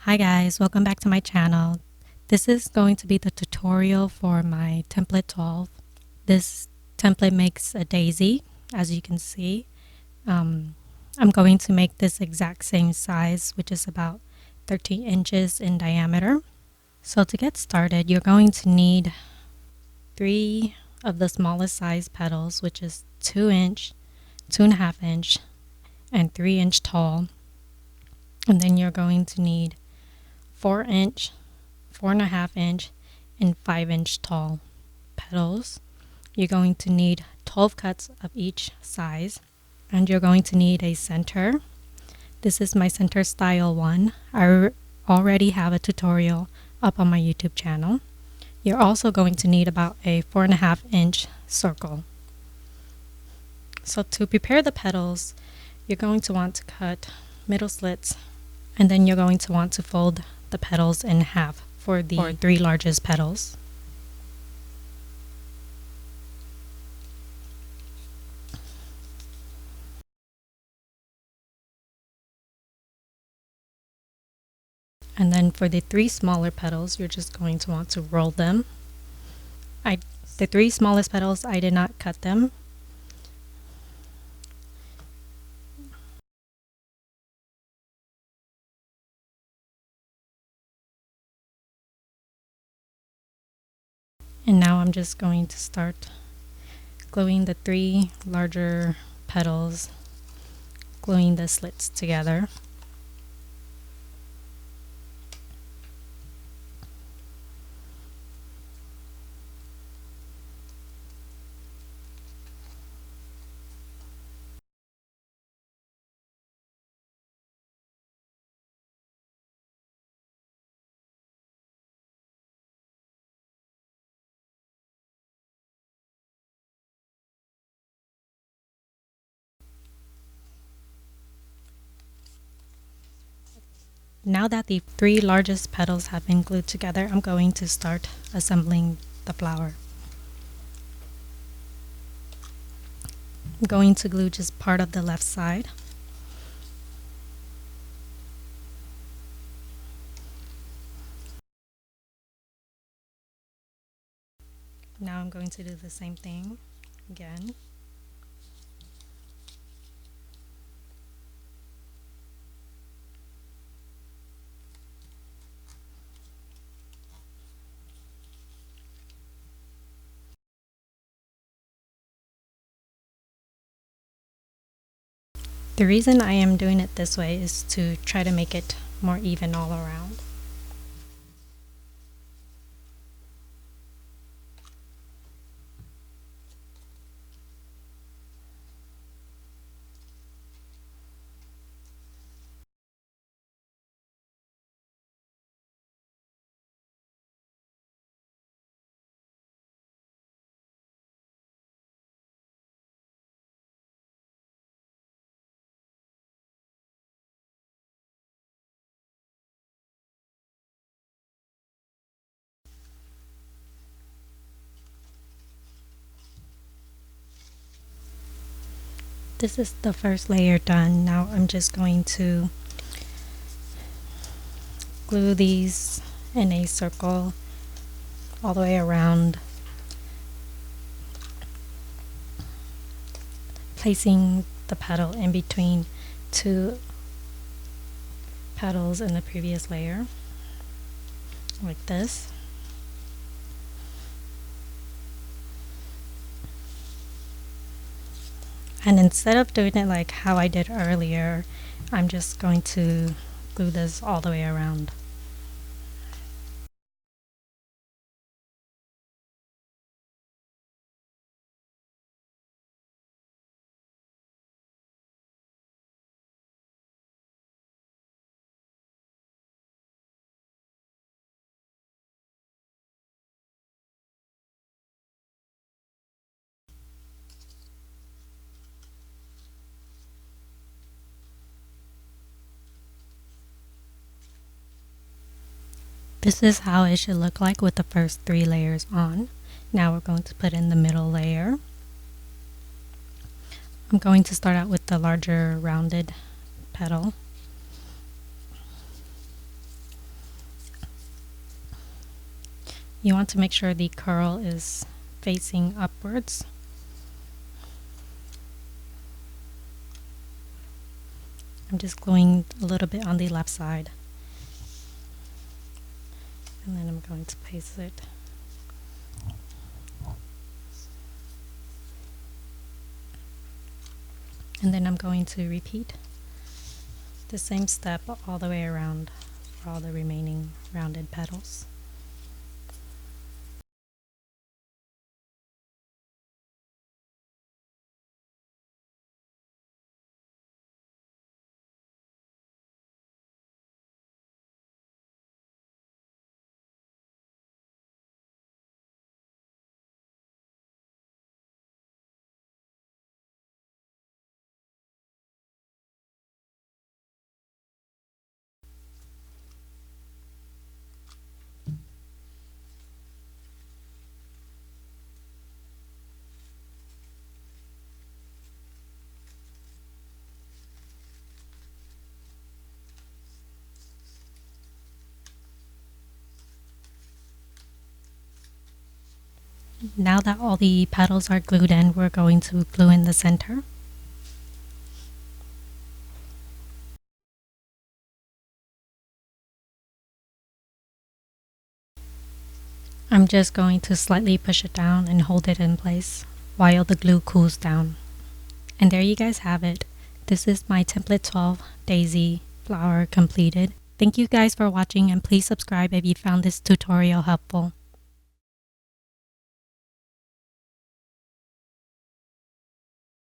Hi guys, welcome back to my channel. This is going to be the tutorial for my template 12. This template makes a daisy, as you can see. I'm going to make this exact same size, which is about 13 inches in diameter. So to get started, you're going to need 3 of the smallest size petals, which is 2 inch, 2.5 inch, and 3 inch tall. And then you're going to need 4 inch, 4.5 inch, and 5 inch tall petals. You're going to need 12 cuts of each size, and you're going to need a center. This is my center style one. I already have a tutorial up on my YouTube channel. You're also going to need about a 4.5 inch circle. So to prepare the petals, you're going to want to cut middle slits, and then you're going to want to fold the petals in half for the 3 largest petals. And then for the 3 smaller petals, you're just going to want to roll them. The 3 smallest petals, I did not cut them. And now I'm just going to start gluing the 3 larger petals, gluing the slits together. Now that the 3 largest petals have been glued together, I'm going to start assembling the flower. I'm going to glue just part of the left side. Now I'm going to do the same thing again. The reason I am doing it this way is to try to make it more even all around. This is the first layer done. Now I'm just going to glue these in a circle all the way around, placing the petal in between 2 petals in the previous layer, like this. And instead of doing it like how I did earlier, I'm just going to glue this all the way around. This is how it should look like with the first 3 layers on. Now we're going to put in the middle layer. I'm going to start out with the larger rounded petal. You want to make sure the curl is facing upwards. I'm just gluing a little bit on the left side. And then I'm going to paste it. And then I'm going to repeat the same step all the way around for all the remaining rounded petals. Now that all the petals are glued in, we're going to glue in the center. I'm just going to slightly push it down and hold it in place while the glue cools down. And there you guys have it. This is my template 12 daisy flower completed. Thank you guys for watching, and please subscribe if you found this tutorial helpful.